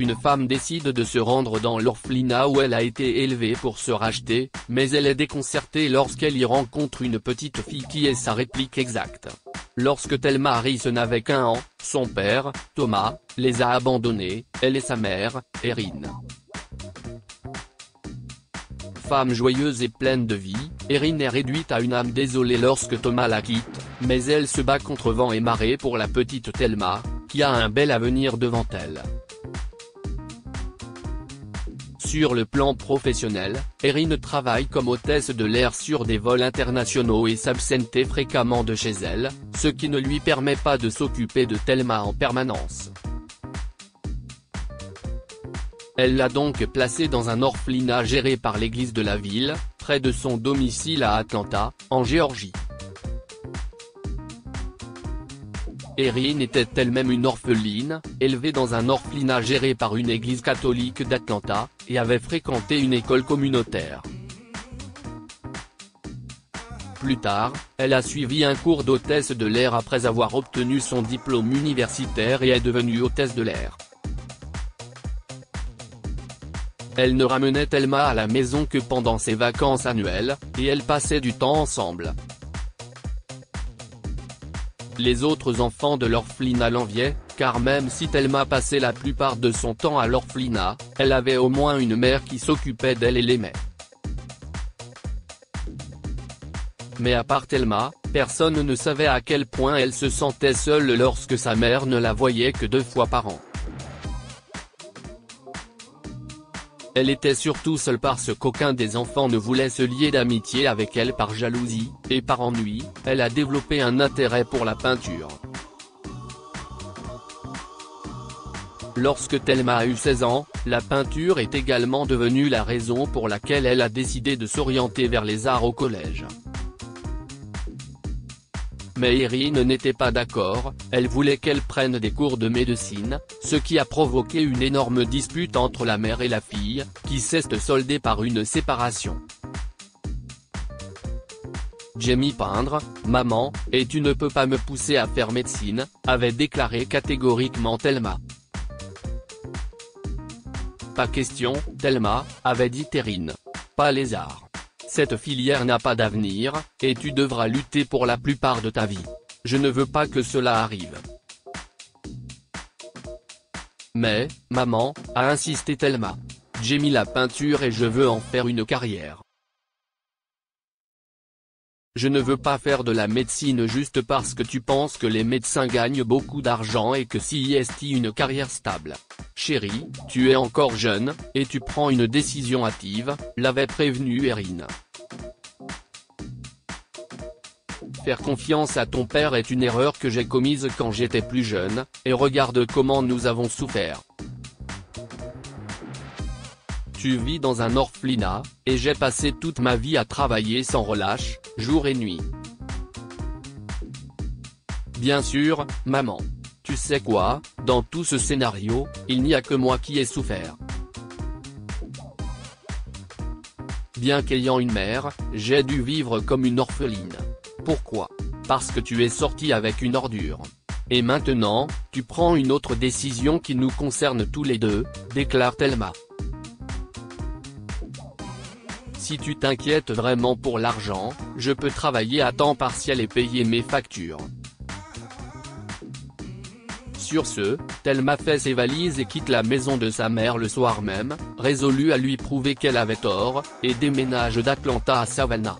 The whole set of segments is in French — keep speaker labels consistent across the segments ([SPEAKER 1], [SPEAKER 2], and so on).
[SPEAKER 1] une femme décide de se rendre dans l'orphelinat où elle a été élevée pour se racheter, mais elle est déconcertée lorsqu'elle y rencontre une petite fille qui est sa réplique exacte. Lorsque Thelma Harrison n'avait qu'1 an, son père, Thomas, les a abandonnés, elle et sa mère, Erin. Femme joyeuse et pleine de vie, Erin est réduite à une âme désolée lorsque Thomas la quitte, mais elle se bat contre vent et marée pour la petite Thelma, qui a un bel avenir devant elle. Sur le plan professionnel, Erin travaille comme hôtesse de l'air sur des vols internationaux et s'absente fréquemment de chez elle, ce qui ne lui permet pas de s'occuper de Thelma en permanence. Elle l'a donc placée dans un orphelinat géré par l'église de la ville, près de son domicile à Atlanta, en Géorgie. Erin était elle-même une orpheline, élevée dans un orphelinat géré par une église catholique d'Atlanta, et avait fréquenté une école communautaire. Plus tard, elle a suivi un cours d'hôtesse de l'air après avoir obtenu son diplôme universitaire et est devenue hôtesse de l'air. Elle ne ramenait Thelma à la maison que pendant ses vacances annuelles, et elles passaient du temps ensemble. Les autres enfants de l'orphelinat l'enviaient, car même si Thelma passait la plupart de son temps à l'orphelinat, elle avait au moins une mère qui s'occupait d'elle et l'aimait. Mais à part Thelma, personne ne savait à quel point elle se sentait seule lorsque sa mère ne la voyait que 2 fois par an. Elle était surtout seule parce qu'aucun des enfants ne voulait se lier d'amitié avec elle par jalousie, et par ennui, elle a développé un intérêt pour la peinture. Lorsque Thelma a eu 16 ans, la peinture est également devenue la raison pour laquelle elle a décidé de s'orienter vers les arts au collège. Mais Erin n'était pas d'accord, elle voulait qu'elle prenne des cours de médecine, ce qui a provoqué une énorme dispute entre la mère et la fille, qui s'est soldée par une séparation. Jamie Peindre, maman, et tu ne peux pas me pousser à faire médecine, avait déclaré catégoriquement Thelma. Pas question, Thelma, avait dit Erin. Pas les arts. Cette filière n'a pas d'avenir, et tu devras lutter pour la plupart de ta vie. Je ne veux pas que cela arrive. Mais, maman, a insisté Thelma. J'aime la peinture et je veux en faire une carrière. Je ne veux pas faire de la médecine juste parce que tu penses que les médecins gagnent beaucoup d'argent et que c'est une carrière stable. Chérie, tu es encore jeune, et tu prends une décision hâtive, l'avait prévenu Erin. Faire confiance à ton père est une erreur que j'ai commise quand j'étais plus jeune, et regarde comment nous avons souffert. Tu vis dans un orphelinat, et j'ai passé toute ma vie à travailler sans relâche, jour et nuit. Bien sûr, maman. Tu sais quoi, dans tout ce scénario, il n'y a que moi qui ai souffert. Bien qu'ayant une mère, j'ai dû vivre comme une orpheline. Pourquoi? Parce que tu es sortie avec une ordure. Et maintenant, tu prends une autre décision qui nous concerne tous les deux, déclare Thelma. Si tu t'inquiètes vraiment pour l'argent, je peux travailler à temps partiel et payer mes factures. Sur ce, Thelma fait ses valises et quitte la maison de sa mère le soir même, résolue à lui prouver qu'elle avait tort, et déménage d'Atlanta à Savannah.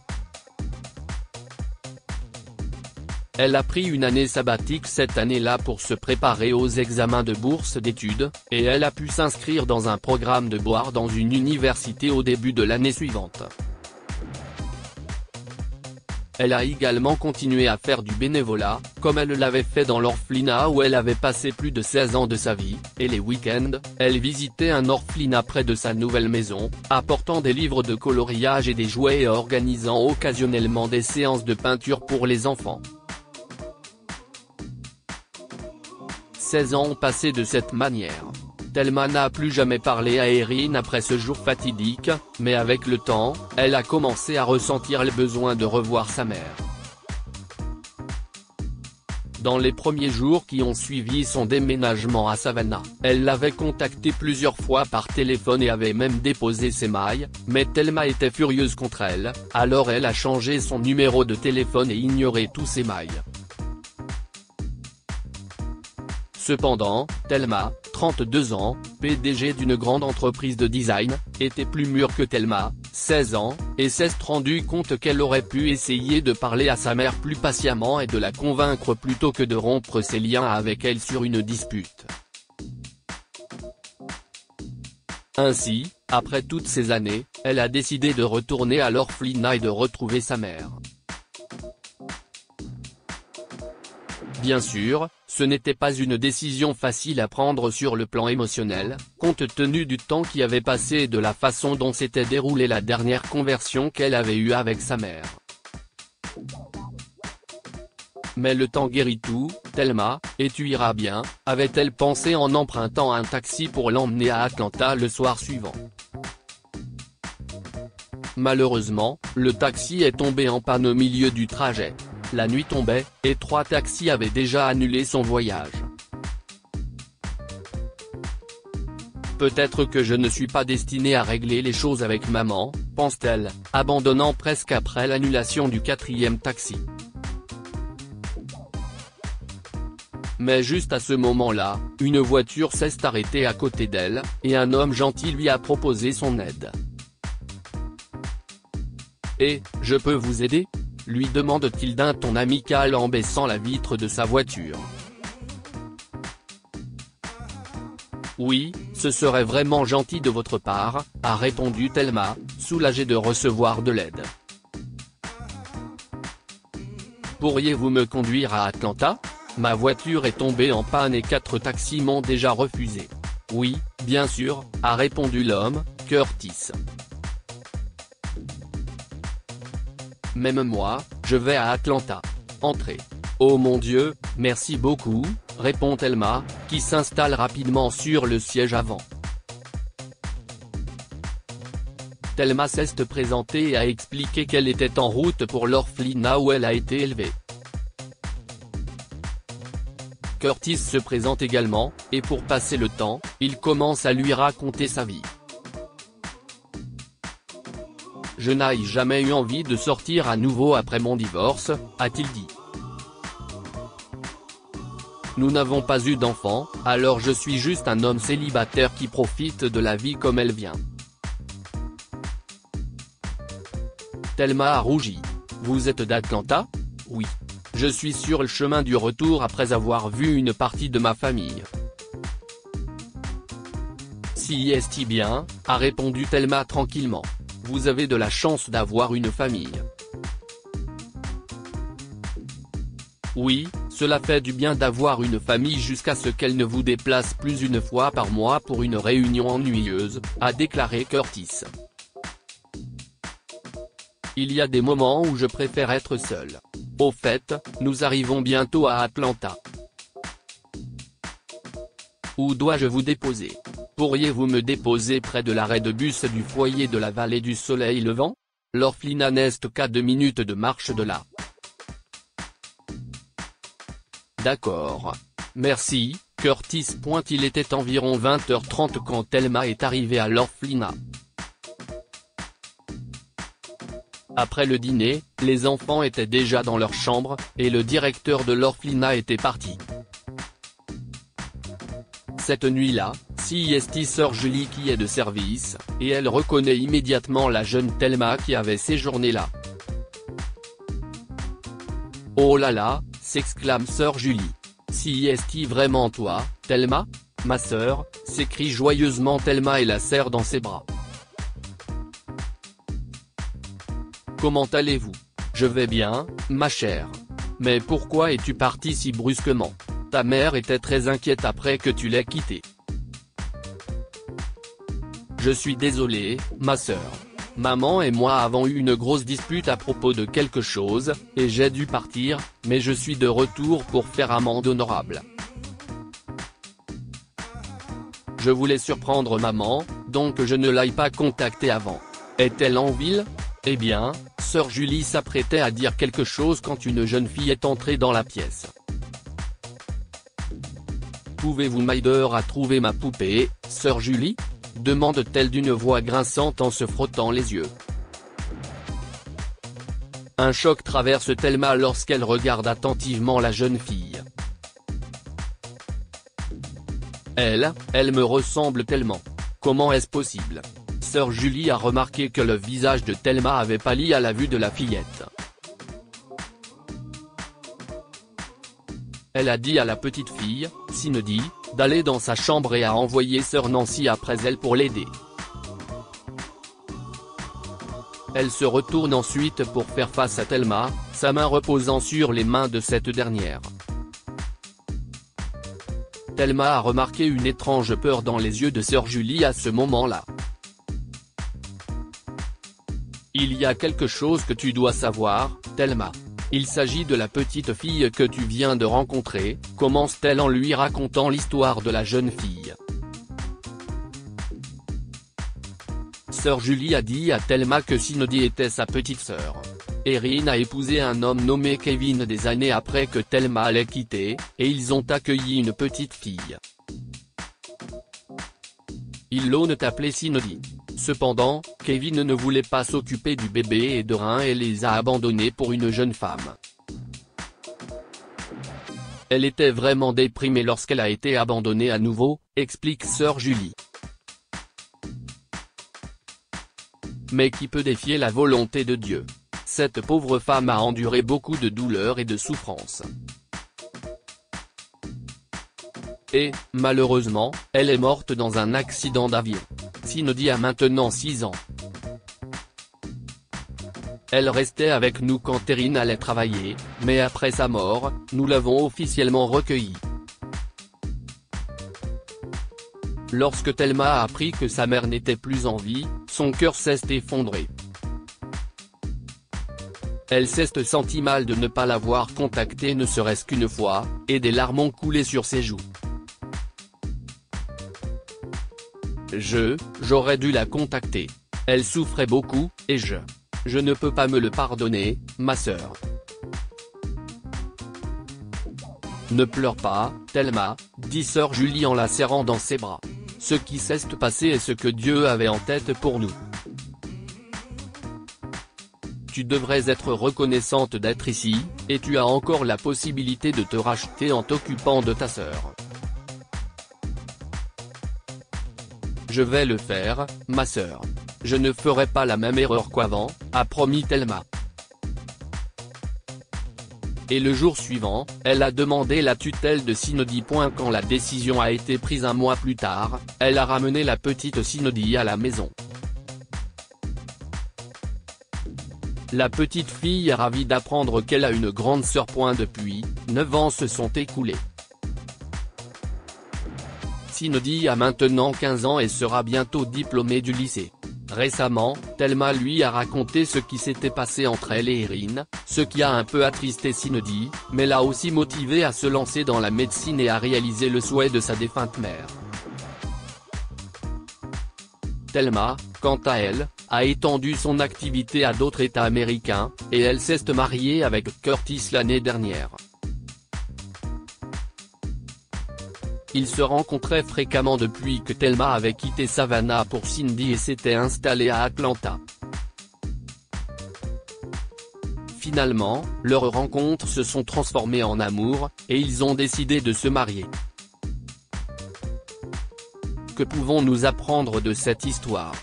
[SPEAKER 1] Elle a pris une année sabbatique cette année-là pour se préparer aux examens de bourse d'études, et elle a pu s'inscrire dans un programme de boire dans une université au début de l'année suivante. Elle a également continué à faire du bénévolat, comme elle l'avait fait dans l'orphelinat où elle avait passé plus de 16 ans de sa vie, et les week-ends, elle visitait un orphelinat près de sa nouvelle maison, apportant des livres de coloriage et des jouets et organisant occasionnellement des séances de peinture pour les enfants. 16 ans ont passé de cette manière. Thelma n'a plus jamais parlé à Erin après ce jour fatidique, mais avec le temps, elle a commencé à ressentir le besoin de revoir sa mère. Dans les premiers jours qui ont suivi son déménagement à Savannah, elle l'avait contacté plusieurs fois par téléphone et avait même déposé ses mailles, mais Thelma était furieuse contre elle, alors elle a changé son numéro de téléphone et ignoré tous ses mailles. Cependant, Thelma, 32 ans, PDG d'une grande entreprise de design, était plus mûre que Thelma, 16 ans, et s'est rendu compte qu'elle aurait pu essayer de parler à sa mère plus patiemment et de la convaincre plutôt que de rompre ses liens avec elle sur une dispute. Ainsi, après toutes ces années, elle a décidé de retourner à l'orphelinat et de retrouver sa mère. Bien sûr, ce n'était pas une décision facile à prendre sur le plan émotionnel, compte tenu du temps qui avait passé et de la façon dont s'était déroulée la dernière conversion qu'elle avait eue avec sa mère. Mais le temps guérit tout, Thelma, et tu iras bien, avait-elle pensé en empruntant un taxi pour l'emmener à Atlanta le soir suivant. Malheureusement, le taxi est tombé en panne au milieu du trajet. La nuit tombait, et 3 taxis avaient déjà annulé son voyage. Peut-être que je ne suis pas destinée à régler les choses avec maman, pense-t-elle, abandonnant presque après l'annulation du 4e taxi. Mais juste à ce moment-là, une voiture s'est arrêtée à côté d'elle, et un homme gentil lui a proposé son aide. « Et, je peux vous aider ?» lui demande-t-il d'un ton amical en baissant la vitre de sa voiture. « Oui, ce serait vraiment gentil de votre part, » a répondu Thelma, soulagée de recevoir de l'aide. « Pourriez-vous me conduire à Atlanta ? Ma voiture est tombée en panne et 4 taxis m'ont déjà refusé. »« Oui, bien sûr, » a répondu l'homme, Curtis. Même moi, je vais à Atlanta. Entrez. Oh mon Dieu, merci beaucoup, répond Thelma, qui s'installe rapidement sur le siège avant. Thelma s'est présentée et a expliqué qu'elle était en route pour l'orphelinat où elle a été élevée. Curtis se présente également, et pour passer le temps, il commence à lui raconter sa vie. « Je n'ai jamais eu envie de sortir à nouveau après mon divorce, » a-t-il dit. « Nous n'avons pas eu d'enfants, alors je suis juste un homme célibataire qui profite de la vie comme elle vient. » Thelma a rougi. « Vous êtes d'Atlanta ? » ?»« Oui. Je suis sur le chemin du retour après avoir vu une partie de ma famille. » « Si est-il bien, » a répondu Thelma tranquillement. « Vous avez de la chance d'avoir une famille. » Oui, cela fait du bien d'avoir une famille jusqu'à ce qu'elle ne vous déplace plus une fois par mois pour une réunion ennuyeuse, a déclaré Curtis. Il y a des moments où je préfère être seul. Au fait, nous arrivons bientôt à Atlanta. Où dois-je vous déposer ? Pourriez-vous me déposer près de l'arrêt de bus du foyer de la Vallée du Soleil Levant ? L'orphelinat n'est qu'à 2 minutes de marche de là. D'accord. Merci, Curtis. Il était environ 20h30 quand Thelma est arrivée à l'orphelinat. Après le dîner, les enfants étaient déjà dans leur chambre, et le directeur de l'orphelinat était parti. Cette nuit-là, c'est sœur Julie qui est de service, et elle reconnaît immédiatement la jeune Thelma qui avait séjourné là. « Oh là là !» s'exclame sœur Julie. « Si est-il vraiment toi, Thelma ? Ma sœur ?» s'écrie joyeusement Thelma et la serre dans ses bras. « Comment allez-vous ? Je vais bien, ma chère. Mais pourquoi es-tu partie si brusquement ? Ta mère était très inquiète après que tu l'aies quittée. » Je suis désolée, ma sœur. Maman et moi avons eu une grosse dispute à propos de quelque chose, et j'ai dû partir, mais je suis de retour pour faire amende honorable. Je voulais surprendre maman, donc je ne l'ai pas contactée avant. Est-elle en ville ? Eh bien, sœur Julie s'apprêtait à dire quelque chose quand une jeune fille est entrée dans la pièce. pouvez-vous m'aider à trouver ma poupée, sœur Julie ?» demande-t-elle d'une voix grinçante en se frottant les yeux. Un choc traverse Thelma lorsqu'elle regarde attentivement la jeune fille. Elle me ressemble tellement. Comment est-ce possible ? Sœur Julie a remarqué que le visage de Thelma avait pâli à la vue de la fillette. Elle a dit à la petite fille, Cindy, d'aller dans sa chambre et a envoyé sœur Nancy après elle pour l'aider. Elle se retourne ensuite pour faire face à Thelma, sa main reposant sur les mains de cette dernière. Thelma a remarqué une étrange peur dans les yeux de sœur Julie à ce moment-là. Il y a quelque chose que tu dois savoir, Thelma. Il s'agit de la petite fille que tu viens de rencontrer, commence-t-elle en lui racontant l'histoire de la jeune fille. Sœur Julie a dit à Thelma que Cindy était sa petite sœur. Erin a épousé un homme nommé Kevin des années après que Thelma l'ait quitté, et ils ont accueilli une petite fille. Ils l'ont appelée Cindy. Cependant, Kevin ne voulait pas s'occuper du bébé et de Rein et les a abandonnés pour une jeune femme. Elle était vraiment déprimée lorsqu'elle a été abandonnée à nouveau, explique sœur Julie. Mais qui peut défier la volonté de Dieu ? Cette pauvre femme a enduré beaucoup de douleurs et de souffrances. Et, malheureusement, elle est morte dans un accident d'avion. Cindy a maintenant 6 ans. Elle restait avec nous quand Erin allait travailler, mais après sa mort, nous l'avons officiellement recueillie. Lorsque Thelma a appris que sa mère n'était plus en vie, son cœur s'est effondré. Elle s'est sentie mal de ne pas l'avoir contactée ne serait-ce qu'une fois, et des larmes ont coulé sur ses joues. J'aurais dû la contacter. Elle souffrait beaucoup, et je ne peux pas me le pardonner, ma sœur. Ne pleure pas, Thelma, dit sœur Julie en la serrant dans ses bras. Ce qui s'est passé est ce que Dieu avait en tête pour nous. Tu devrais être reconnaissante d'être ici, et tu as encore la possibilité de te racheter en t'occupant de ta sœur. Je vais le faire, ma sœur. Je ne ferai pas la même erreur qu'avant, a promis Thelma. Et le jour suivant, elle a demandé la tutelle de Cindy. Quand la décision a été prise un mois plus tard, elle a ramené la petite Cindy à la maison. La petite fille est ravie d'apprendre qu'elle a une grande sœur. Depuis, 9 ans se sont écoulés. Cindy a maintenant 15 ans et sera bientôt diplômée du lycée. Récemment, Thelma lui a raconté ce qui s'était passé entre elle et Erin, ce qui a un peu attristé Cindy, mais l'a aussi motivée à se lancer dans la médecine et à réaliser le souhait de sa défunte mère. Thelma, quant à elle, a étendu son activité à d'autres États américains, et elle s'est mariée avec Curtis l'année dernière. Ils se rencontraient fréquemment depuis que Thelma avait quitté Savannah pour Cindy et s'était installée à Atlanta. Finalement, leurs rencontres se sont transformées en amour, et ils ont décidé de se marier. Que pouvons-nous apprendre de cette histoire ?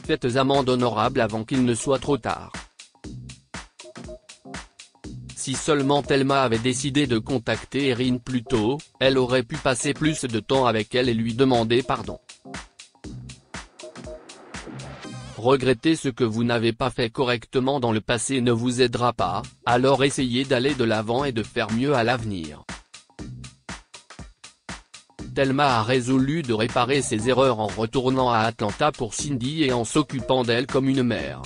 [SPEAKER 1] Faites amende honorable avant qu'il ne soit trop tard. Si seulement Thelma avait décidé de contacter Erin plus tôt, elle aurait pu passer plus de temps avec elle et lui demander pardon. Regretter ce que vous n'avez pas fait correctement dans le passé ne vous aidera pas, alors essayez d'aller de l'avant et de faire mieux à l'avenir. Thelma a résolu de réparer ses erreurs en retournant à Atlanta pour Cindy et en s'occupant d'elle comme une mère.